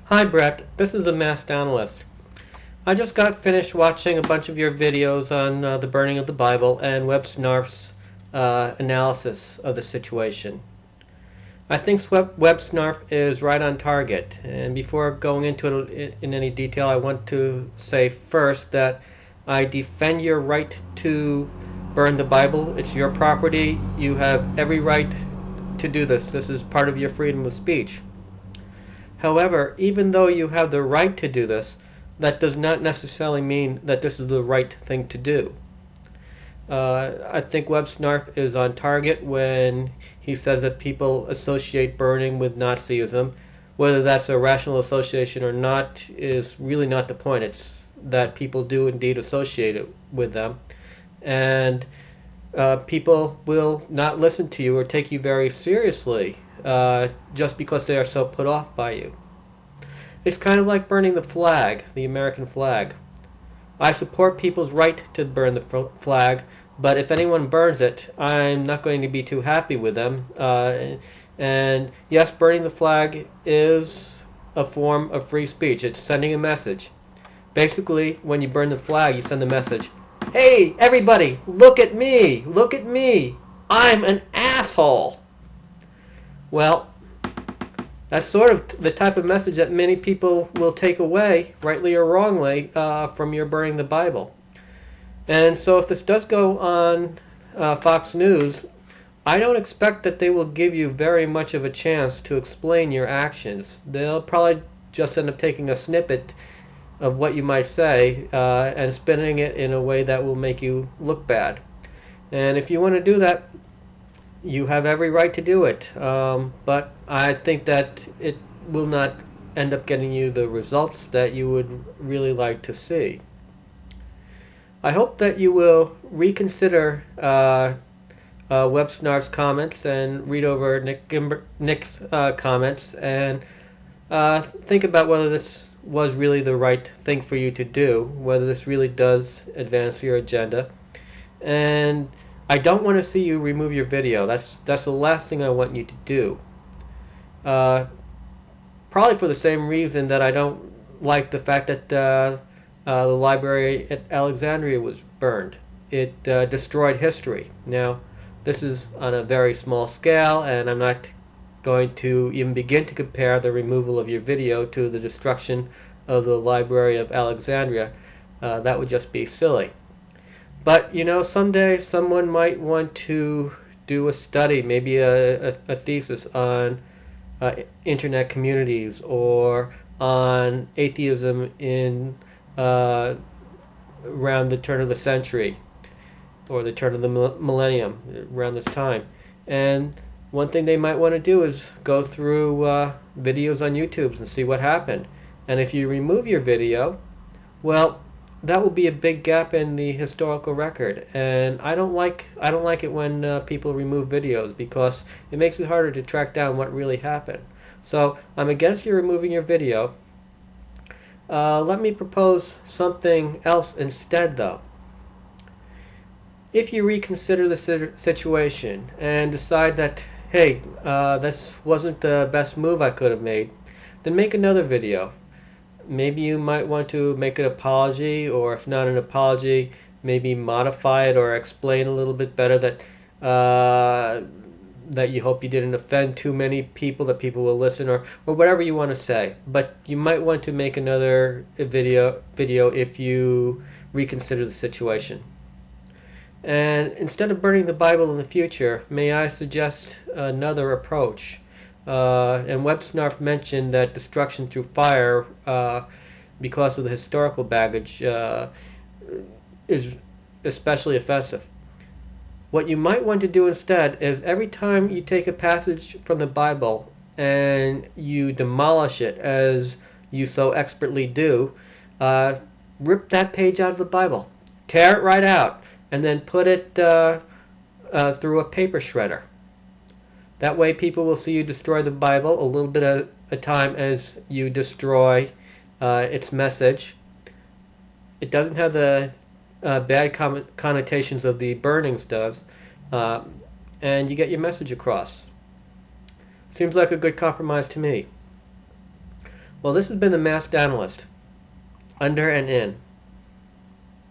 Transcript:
Hi Brett, this is the Masked Analyst. I just got finished watching a bunch of your videos on the burning of the Bible and websnarf's analysis of the situation. I think websnarf is right on target, and before going into it in any detail, I want to say first that I defend your right to burn the Bible. It's your property. You have every right to do this. This is part of your freedom of speech. However, even though you have the right to do this, that does not necessarily mean that this is the right thing to do. I think Websnarf is on target when he says that people associate burning with Nazism. Whether that's a rational association or not is really not the point. It's that people do indeed associate it with them. And people will not listen to you or take you very seriously just because they are so put off by you. It's kind of like burning the flag, the American flag. I support people's right to burn the flag, but if anyone burns it, I'm not going to be too happy with them. And yes, burning the flag is a form of free speech. It's sending a message. Basically, when you burn the flag, you send the message, "Hey, everybody, look at me! Look at me! I'm an asshole!" Well, that's sort of the type of message that many people will take away, rightly or wrongly, from your burning the Bible. And so if this does go on Fox News, I don't expect that they will give you very much of a chance to explain your actions. They'll probably just end up taking a snippet of what you might say and spinning it in a way that will make you look bad. And if you want to do that, you have every right to do it, but I think that it will not end up getting you the results that you would really like to see. I hope that you will reconsider WebSnarf's comments and read over Nick's comments and think about whether this was really the right thing for you to do, whether this really does advance your agenda. And I don't want to see you remove your video. That's the last thing I want you to do. Probably for the same reason that I don't like the fact that the library at Alexandria was burned. It destroyed history. Now, this is on a very small scale, and I'm not going to even begin to compare the removal of your video to the destruction of the library of Alexandria. That would just be silly. But, you know, someday someone might want to do a study, maybe a thesis on internet communities or on atheism in around the turn of the century or the turn of the millennium, around this time. And one thing they might want to do is go through videos on YouTube and see what happened. And if you remove your video, well, that will be a big gap in the historical record, and I don't like it when people remove videos because it makes it harder to track down what really happened. So I'm against you removing your video. Let me propose something else instead, though. If you reconsider the situation and decide that, hey, this wasn't the best move I could have made, then make another video. Maybe you might want to make an apology, or if not an apology, maybe modify it or explain a little bit better that that you hope you didn't offend too many people, that people will listen, or whatever you want to say. But you might want to make another video if you reconsider the situation. And instead of burning the Bible in the future, may I suggest another approach? And Websnarf mentioned that destruction through fire, because of the historical baggage, is especially offensive. What you might want to do instead is every time you take a passage from the Bible and you demolish it, as you so expertly do, rip that page out of the Bible, tear it right out, and then put it through a paper shredder. That way people will see you destroy the Bible a little bit at a time as you destroy its message. It doesn't have the bad connotations of the burnings does, and you get your message across. Seems like a good compromise to me. Well, this has been the Masked Analyst. Under and in.